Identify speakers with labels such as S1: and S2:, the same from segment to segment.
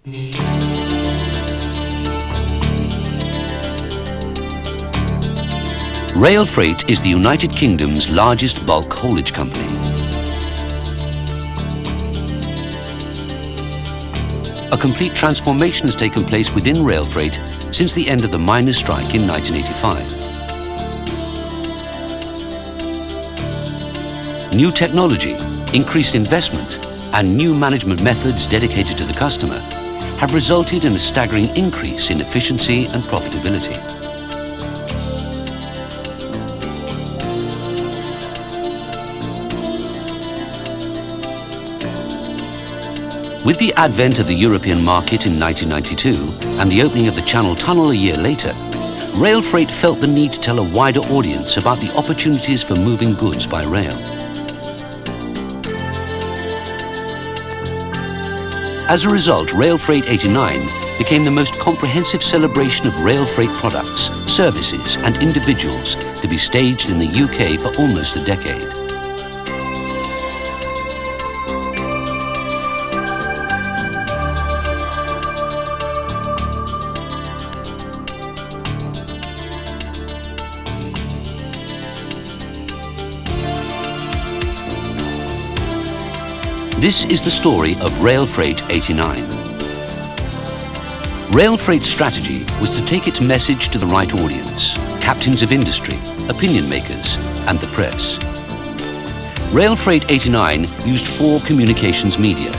S1: Rail Freight is the United Kingdom's largest bulk haulage company. A complete transformation has taken place within Rail Freight since the end of the miners' strike in 1985. New technology, increased investment, and new management methods dedicated to the customer have resulted in a staggering increase in efficiency and profitability. With the advent of the European market in 1992 and the opening of the Channel Tunnel a year later, Rail Freight felt the need to tell a wider audience about the opportunities for moving goods by rail. As a result, Rail Freight 89 became the most comprehensive celebration of rail freight products, services and individuals to be staged in the UK for almost a decade. This is the story of Rail Freight 89. Rail Freight's strategy was to take its message to the right audience, captains of industry, opinion makers, and the press. Rail Freight 89 used 4 communications media: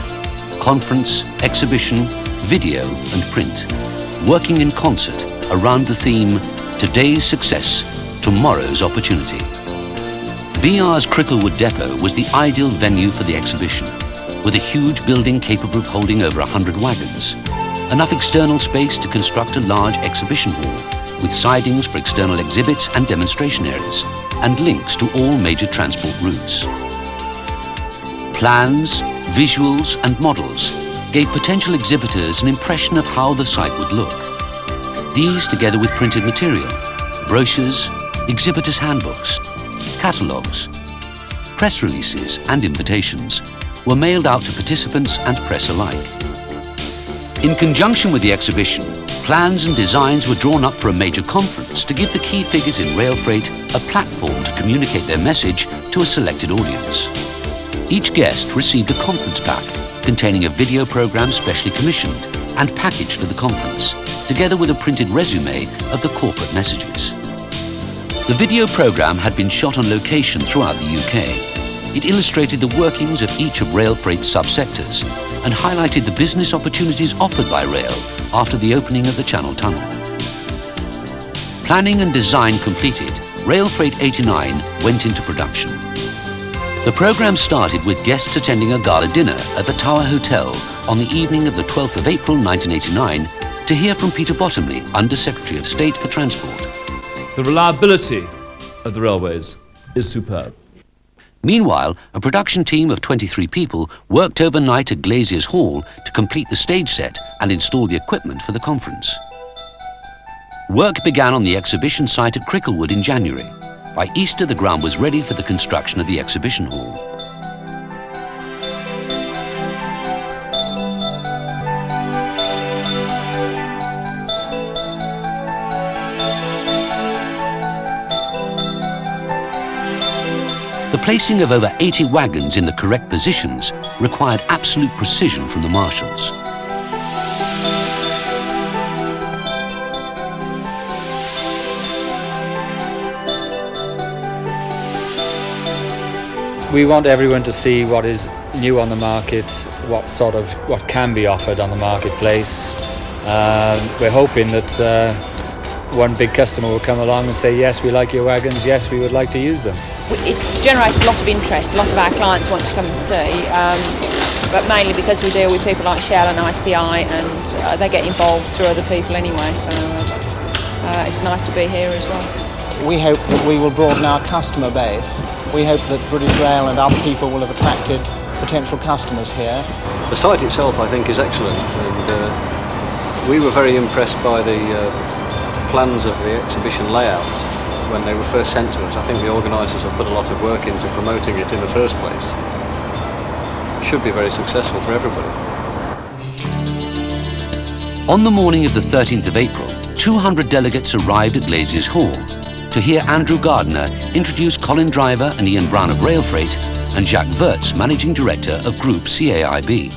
S1: conference, exhibition, video, and print, working in concert around the theme, today's success, tomorrow's opportunity. BR's Cricklewood Depot was the ideal venue for the exhibition, with a huge building capable of holding over 100 wagons, enough external space to construct a large exhibition hall, with sidings for external exhibits and demonstration areas, and links to all major transport routes. Plans, visuals and models gave potential exhibitors an impression of how the site would look. These, together with printed material, brochures, exhibitors' handbooks, catalogues, press releases and invitations, were mailed out to participants and press alike. In conjunction with the exhibition, plans and designs were drawn up for a major conference to give the key figures in rail freight a platform to communicate their message to a selected audience. Each guest received a conference pack containing a video program specially commissioned and packaged for the conference, together with a printed resume of the corporate messages. The video program had been shot on location throughout the UK. It illustrated the workings of each of Rail Freight's subsectors and highlighted the business opportunities offered by rail after the opening of the Channel Tunnel. Planning and design completed, Rail Freight 89 went into production. The programme started with guests attending a gala dinner at the Tower Hotel on the evening of the 12th of April 1989 to hear from Peter Bottomley, Under Secretary of State for Transport.
S2: The reliability of the railways is superb.
S1: Meanwhile, a production team of 23 people worked overnight at Glazier's Hall to complete the stage set and install the equipment for the conference. Work began on the exhibition site at Cricklewood in January. By Easter, the ground was ready for the construction of the exhibition hall. The placing of over 80 wagons in the correct positions required absolute precision from the marshals.
S3: We want everyone to see what is new on the market, what can be offered on the marketplace. We're hoping that one big customer will come along and say, yes, we like your wagons, yes, we would like to use them.
S4: It's generated a lot of interest. A lot of our clients want to come and see, but mainly because we deal with people like Shell and ICI, and they get involved through other people anyway, so it's nice to be here as well.
S5: We hope that we will broaden our customer base. We hope that British Rail and other people will have attracted potential customers here.
S6: The site itself, I think, is excellent, and we were very impressed by the plans of the exhibition layout when they were first sent to us. I think the organisers have put a lot of work into promoting it in the first place. It should be very successful for everybody.
S1: On the morning of the 13th of April, 200 delegates arrived at Glaziers Hall to hear Andrew Gardner introduce Colin Driver and Ian Brown of Rail Freight and Jack Wirtz, Managing Director of Group CAIB.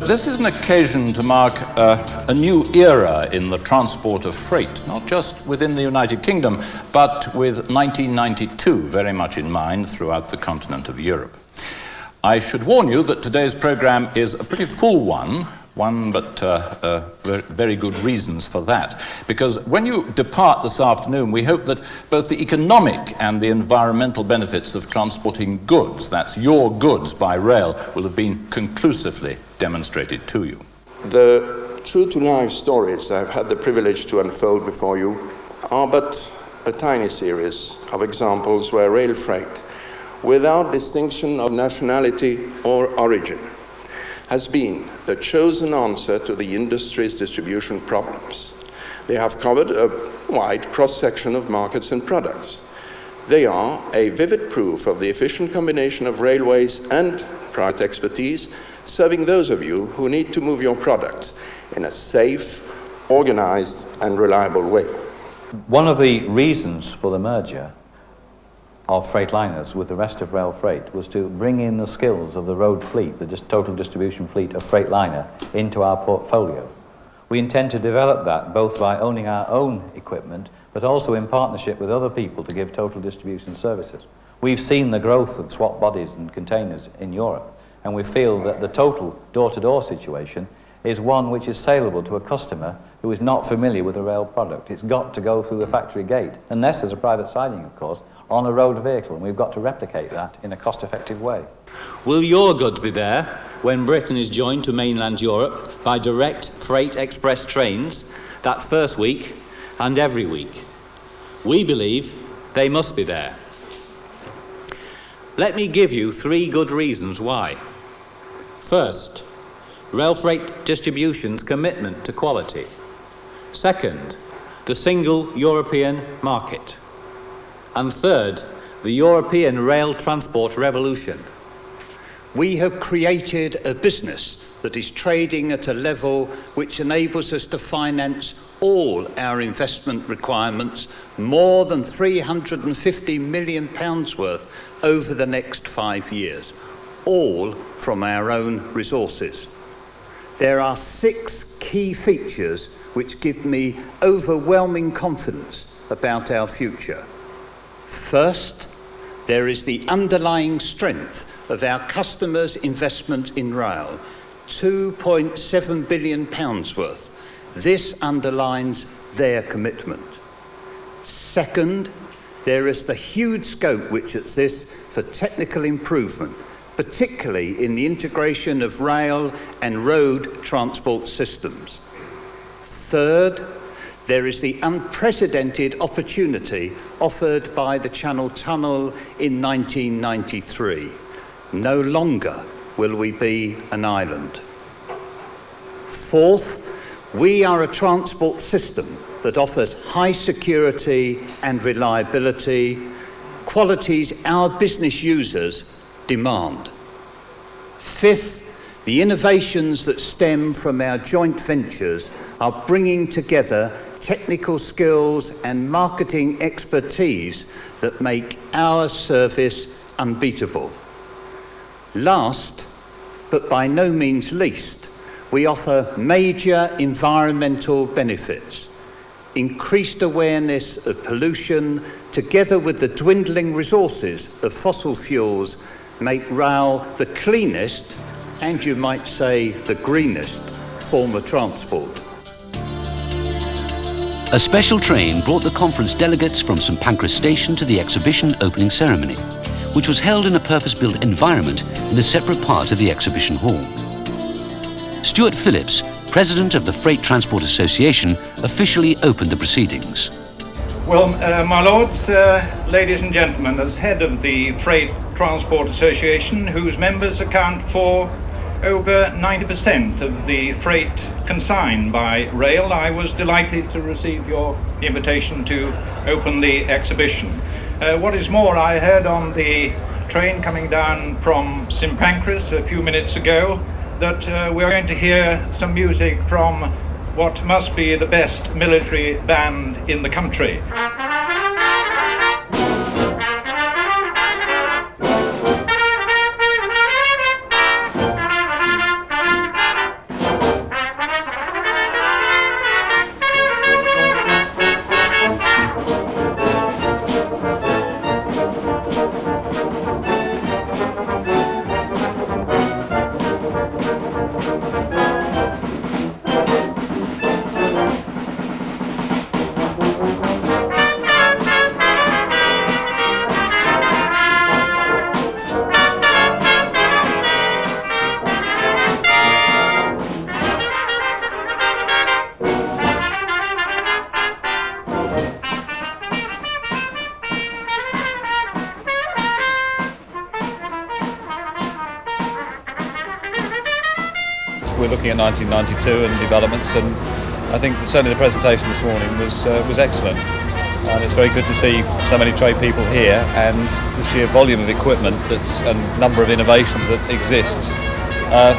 S7: This is an occasion to mark a new era in the transport of freight, not just within the United Kingdom, but with 1992 very much in mind throughout the continent of Europe. I should warn you that today's programme is a pretty full one, but very good reasons for that. Because when you depart this afternoon, we hope that both the economic and the environmental benefits of transporting goods, that's your goods by rail, will have been conclusively demonstrated to you.
S8: The true-to-life stories I've had the privilege to unfold before you are but a tiny series of examples where rail freight, without distinction of nationality or origin, has been the chosen answer to the industry's distribution problems. They have covered a wide cross-section of markets and products. They are a vivid proof of the efficient combination of railways and private expertise, serving those of you who need to move your products in a safe, organized, and reliable way.
S9: One of the reasons for the merger of Freightliners with the rest of Rail Freight was to bring in the skills of the road fleet, the total distribution fleet of Freightliner, into our portfolio. We intend to develop that both by owning our own equipment, but also in partnership with other people to give total distribution services. We've seen the growth of swap bodies and containers in Europe, and we feel that the total door-to-door situation is one which is saleable to a customer who is not familiar with a rail product. It's got to go through the factory gate, unless there's a private siding, of course, on a road vehicle, and we've got to replicate that in a cost-effective way.
S10: Will your goods be there when Britain is joined to mainland Europe by direct freight express trains that first week and every week? We believe they must be there. Let me give you 3 good reasons why. First, Rail Freight Distribution's commitment to quality. Second, the single European market. And third, the European rail transport revolution.
S11: We have created a business that is trading at a level which enables us to finance all our investment requirements, more than £350 million worth over the next 5 years, all from our own resources. There are 6 key features which give me overwhelming confidence about our future. First, there is the underlying strength of our customers' investment in rail, £2.7 billion worth. This underlines their commitment. Second, there is the huge scope which exists for technical improvement, particularly in the integration of rail and road transport systems. Third, there is the unprecedented opportunity offered by the Channel Tunnel in 1993. No longer will we be an island. Fourth, we are a transport system that offers high security and reliability, qualities our business users demand. Fifth, the innovations that stem from our joint ventures are bringing together technical skills and marketing expertise that make our service unbeatable. Last, but by no means least, we offer major environmental benefits. Increased awareness of pollution, together with the dwindling resources of fossil fuels, make rail the cleanest, and you might say the greenest, form of transport.
S1: A special train brought the conference delegates from St Pancras Station to the exhibition opening ceremony, which was held in a purpose-built environment in a separate part of the exhibition hall. Stuart Phillips, President of the Freight Transport Association, officially opened the proceedings.
S12: Well, my lords, ladies and gentlemen, as head of the Freight Transport Association, whose members account for over 90% of the freight consigned by rail, I was delighted to receive your invitation to open the exhibition. What is more, I heard on the train coming down from St Pancras a few minutes ago that we're going to hear some music from what must be the best military band in the country.
S13: We're looking at 1992 and developments, and I think certainly the presentation this morning was excellent. And it's very good to see so many trade people here and the sheer volume of equipment and number of innovations that exist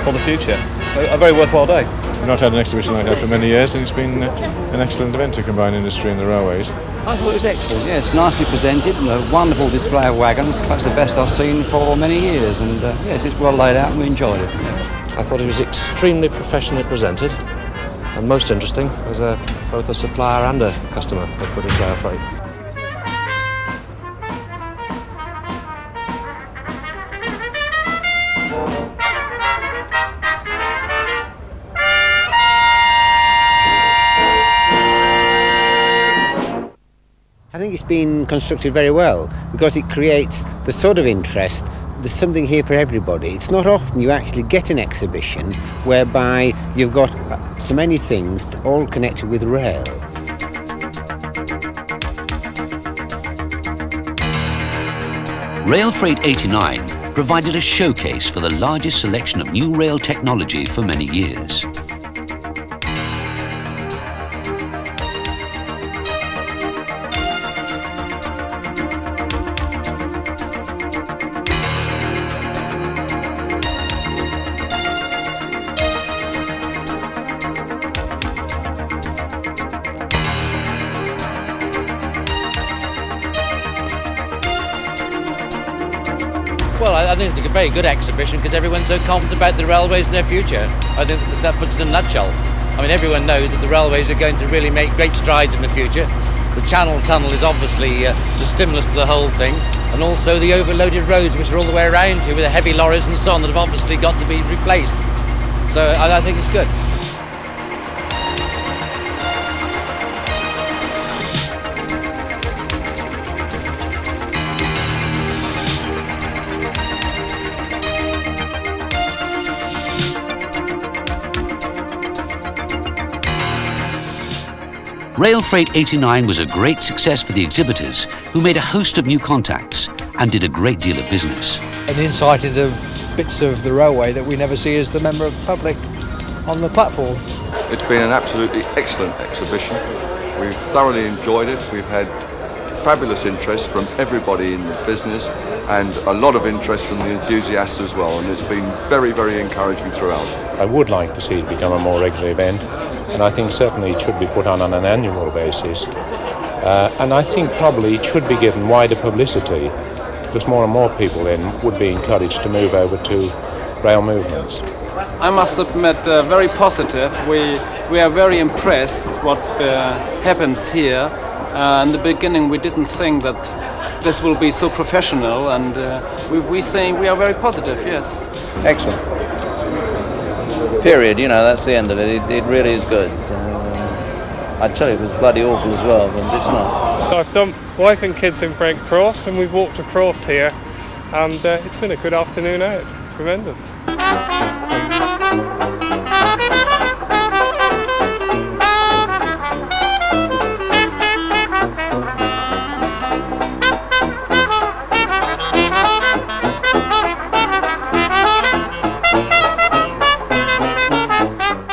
S13: for the future. So a very worthwhile day.
S14: We've not had an exhibition like that for many years, and it's been an excellent event to combine industry and the railways.
S15: I thought it was excellent, yes, nicely presented, a wonderful display of wagons, perhaps the best I've seen for many years, and yes, it's well laid out and we enjoyed it.
S16: I thought it was extremely professionally presented and most interesting as both a supplier and a customer of British Rail Freight.
S17: I think it's been constructed very well because it creates the sort of interest. There's something here for everybody. It's not often you actually get an exhibition whereby you've got so many things all connected with rail.
S1: Rail Freight 89 provided a showcase for the largest selection of new rail technology for many years.
S18: Well, I think it's a very good exhibition because everyone's so confident about the railways and their future. I think that puts it in a nutshell. I mean, everyone knows that the railways are going to really make great strides in the future. The Channel Tunnel is obviously the stimulus to the whole thing, and also the overloaded roads which are all the way around here with the heavy lorries and so on that have obviously got to be replaced. So I think it's good.
S1: Rail Freight 89 was a great success for the exhibitors, who made a host of new contacts and did a great deal of business.
S19: An insight into bits of the railway that we never see as the member of the public on the platform.
S20: It's been an absolutely excellent exhibition. We've thoroughly enjoyed it. We've had fabulous interest from everybody in the business and a lot of interest from the enthusiasts as well, and it's been very, very encouraging throughout.
S21: I would like to see it become a more regular event, and I think certainly it should be put on an annual basis. And I think probably it should be given wider publicity, because more and more people then would be encouraged to move over to rail movements.
S22: I must admit, very positive. We are very impressed what happens here. In the beginning we didn't think that this will be so professional, and we are very positive, yes.
S23: Excellent. Period, you know, that's the end of it. It really is good. I'd tell you it was bloody awful as well, but it's not.
S24: So I've done wife and kids in Brent Cross, and we've walked across here, and it's been a good afternoon out. Tremendous.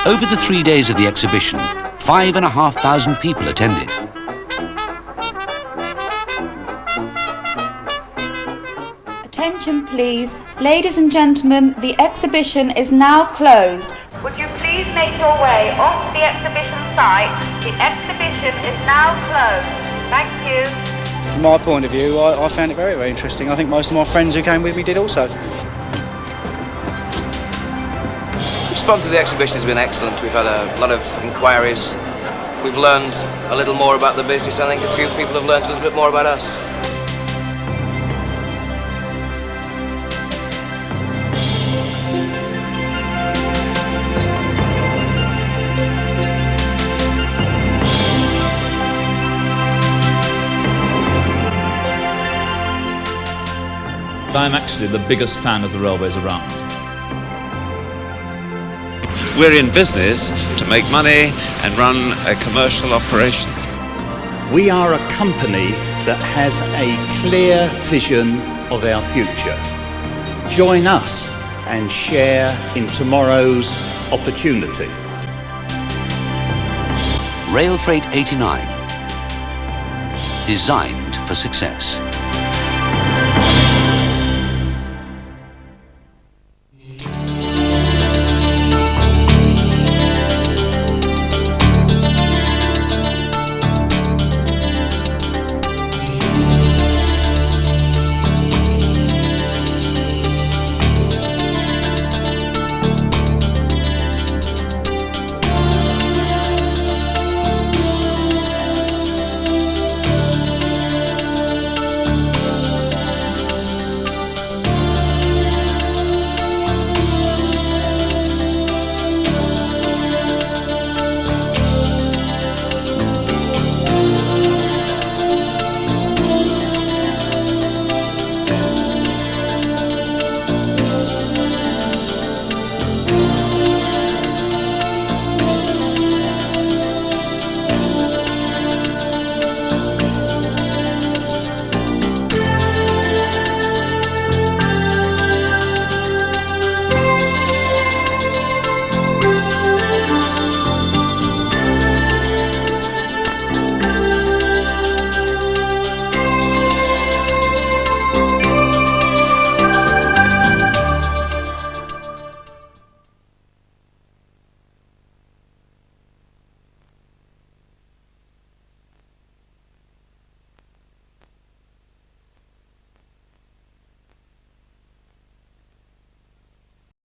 S1: Over the 3 days of the exhibition, 5,500 people attended.
S25: Attention please. Ladies and gentlemen, the exhibition is now closed.
S26: Would you please
S2: please make your way onto the exhibition site. The exhibition is now closed. Thank you.
S3: From my point of view, I found it very, very interesting. I think most of my friends who came with me did also.
S4: The response to the exhibition has been excellent. We've had a lot of inquiries. We've learned a little more about the business. I think a few people have learned a little bit more about us.
S5: I'm actually the biggest fan of the railways around.
S25: We're in business to make money and run a commercial operation.
S11: We are a company that has a clear vision of our future. Join us and share in tomorrow's opportunity.
S1: Rail Freight 89. Designed for success.